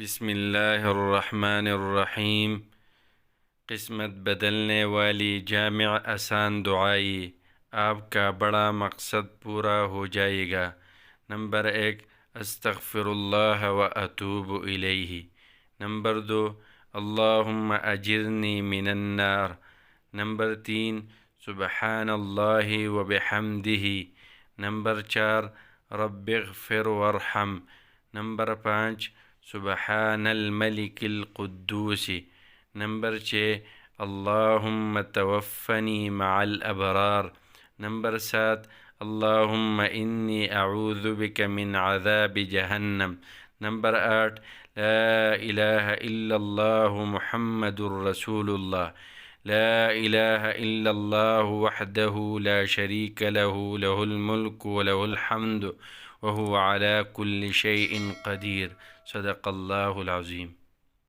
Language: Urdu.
بسم اللہ الرحمن الرحیم۔ قسمت بدلنے والی جامع آسان دعائی، آپ کا بڑا مقصد پورا ہو جائے گا۔ نمبر 1، استغفر اللہ و اتوب الیہ۔ نمبر 2، اللہم اجرنی من النار۔ نمبر 3، سبحان اللہ و بحمدہ۔ نمبر 4، رب اغفر وارحم۔ نمبر 5، سبحان الملک القدوس۔ نمبر 6، اللہم توفنی مع الابرار۔ نمبر 7، اللہم انی اعوذ بک من عذاب جہنم۔ نمبر 8، لا الہ الا اللہ محمد رسول اللہ۔ لا الہ الا اللہ وحدہ لا شریک له، له الملک وله الحمد وهو على كل شيء قدیر۔ صدق اللہ العظیم۔